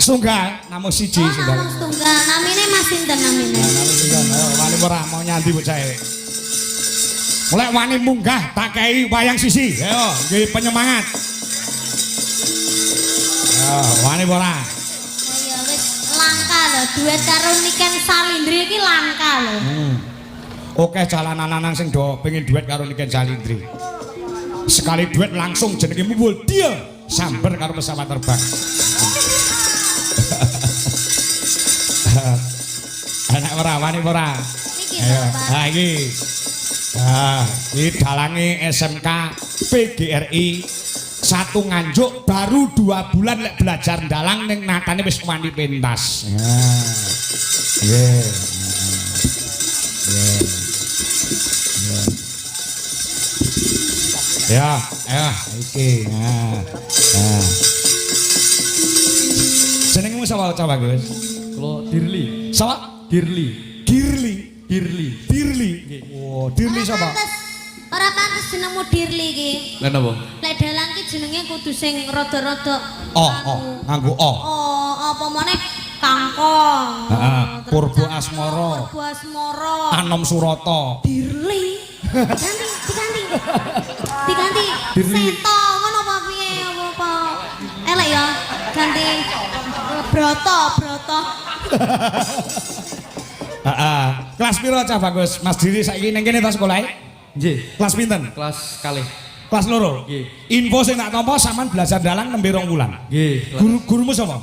Setunggal, namung siji setunggal. Namung setunggal. Namine Mas sinten namine? Namung setunggal. Wani ora mau nyandi bocahe. Mulai wani munggah tak kei wayang sisi. Ayo, nggih penyemangat. Ya, wani ora. Ya wis langka lho, duet karo Niken Salindri iki langka lho. Oke jalanan lanang sing do pengen duet karo Niken Salindri. Sekali duet langsung jenenge mumbul dia sambar karo pesawat terbang. Anak ora wani ora. Niki Ayo, Bapak. ha iki. Iki dalange SMK PGRI satu Nganjuk baru 2 bulan lek belajar dalang ning natane wis wani pentas. Nggih. Ya, iki. Jenengmu sapa coba, Gus? Kalau Dirli. Sapa? Dirli. Girli. Dirli. Dirli. Oh, Dirli sapa? Ora pantes jenengmu Dirli iki. Lah napa? Lek dalang ki jenenge kudu sing rada-rada Nganggo O. Oh, apa meneh kangkong. Heeh, Terus Purbo Cakra, Asmara. Purbo Asmara. Anom Surata. Dirli. Diganti. Dirli. Seto ngono apa piye apa? Elek ya. Ganti Broto. Heeh. Kelas piro cah Bagus? Mas Diri saiki ning kene ta sekolahe? Nggih. Kelas pinten? Kelas kalih. Kelas loro. Nggih. Info sing tak tampa sampean belajar dalang nembe 2 wulan. Nggih. Gurumu sapa?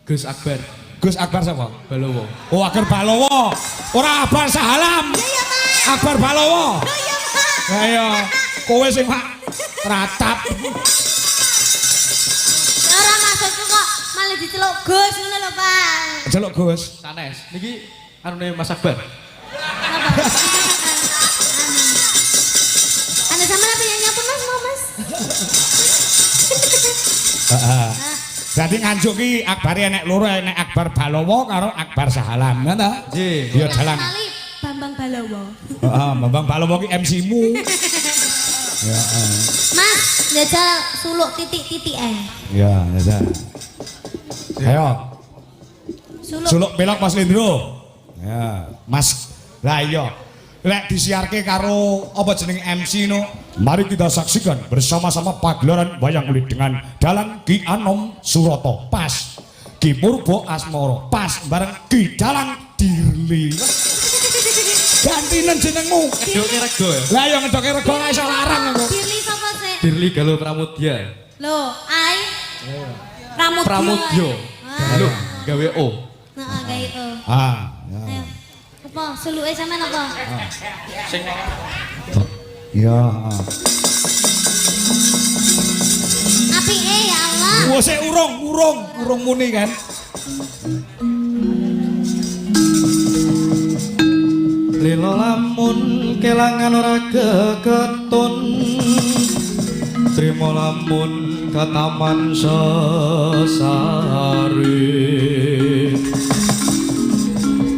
Gus Akbar Gus Akbar sapa? Balowo. Oh, Akbar Balowo. Ora Akbar Sahalam. Iya, Pak. Akbar Balowo. Iya, Pak. Ayo, kowe sing Pak ratap. Ora maksudku kok malah diceluk Gus ngono lho, Pak. Jeluk Gus. Sanes. Niki anune Mas Akbar. Apa? Anu sama apa yang nyapun Mas, mau Mas? Heeh. Dadi Nganjuk ki Akbar enek loro, enek Akbar Balowo karo Akbar Sahalam, ngono ta? Nggih. Ya dalang. Kali Bambang Balowo. Heeh, Bambang Balowo ki MC-mu. Ya, Mas, njajal suluk titik-titik ya, ya. Ayo, Suluk. suluk belok Mas Lindro. Ya, Mas. Lah iya. Lek disiarke karo apa jeneng MC no. Mari kita saksikan bersama-sama pagelaran wayang kulit dengan dalang Ki Anom Surata. Pas. Ki Purbo Asmara. Pas bareng Ki Dalang Dirli. Gantinen jenengmu. Ngedoke rego ya. Lah ya ngedoke rego ora iso larang aku. Dirli sapa sih? Dirli Galuh Pramudya. Lho, ai. Pramudya. Pramudya. Galuh gawe O. Heeh, gawe o. Ah, ya. Ayo. Apa suluke sampean apa? Sing Ya. Apike ya Allah. Wah, sik urung muni kan. Lilo lamun kelangan ora geketun. Trimo lamun kataman sesari.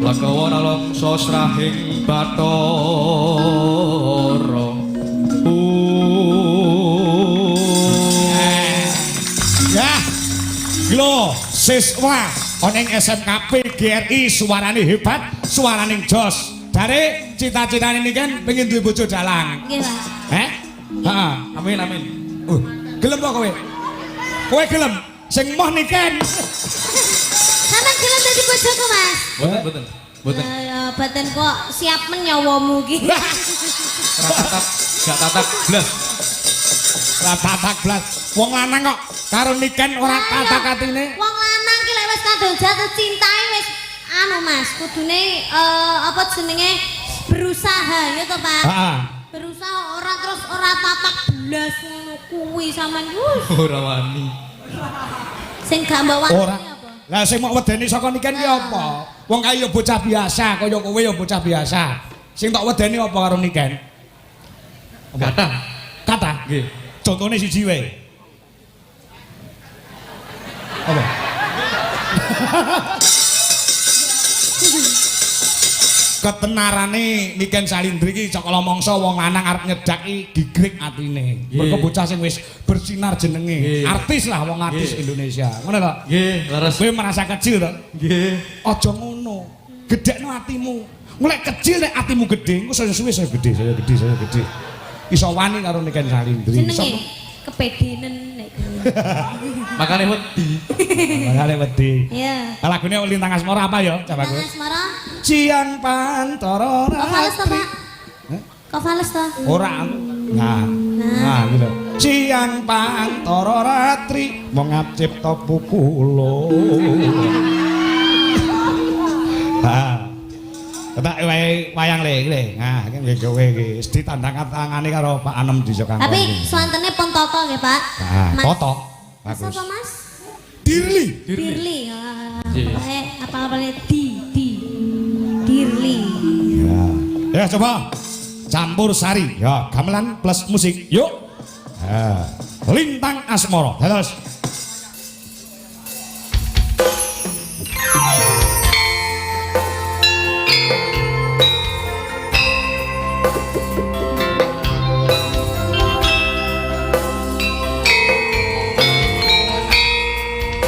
Lakawana longso srahing Bathara. Ya. Lho, siswa oneng SMK PGRI suarane hebat, suarane jos. Dari cita-citane ini kan pengen duwe bojo dalang. Nggih, Pak. Heeh. Amin amin. Gelem apa kowe? Kowe gelem? Sing moh niken. Sampean gelem dadi bojoku, Mas? Boten. Ya, badan kok siap menyawamu ki. Tatap, gak tatap blas. Lah tatak blas. Wong lanang kok karo niken ora tatak-atine. Wong lanang ki lek wis kadung jatuh cintae wis anu Mas, kudune apa jenenge berusaha ya to, Pak? Heeh. Berusaha terus ora tatak blas ngono kuwi sampean Ora wani. sing gak mbok wani Ora. apa? Lah sing mau wedeni saka niken ki apa? Wong kaya bocah biasa, kaya kowe ya bocah biasa. Sing tak wedeni apa karo niken? Kata. Kata. Nggih. Contone siji wae. Apa? ketenarane Niken Salindri iki cokala mangsa wong lanang arep nyedaki gigrik atine. Mergo bocah sing wis bersinar jenenge. Artis lah wong artis Indonesia. Ngono to? Nggih, leres. Kowe merasa kecil to? Nggih. Aja ngono. Gedhekno atimu. Mulai kecil nek atimu gedhe, engko saya suwe saya gedhe. Iso wani karo Niken Salindri. Jenenge kepedenen nek. Makane wedi. Makane wedi. Iya. Lagune Lintang Asmara apa ya? Coba Nang kowe. asmara. Ciang Pantara Kok fales to, Ratri. Pak? Kok fales to? Ora. Nah, gitu. Ciang Pantara Ratri mongap cipta pukulo. Ha. Ketak wayang le. Nah, iki nggih kowe iki wis ditandang-tangani karo Pak Anem di Jokanto. Tapi swantene Pontoko nggih, Pak. Nah, Mas. foto. Mas Bagus. apa, Mas? Dirli. Dirli. Iya. Apa orangnya Dirli. Ya coba campur sari. Ya, gamelan plus musik. Yuk. Lintang Asmara. Terus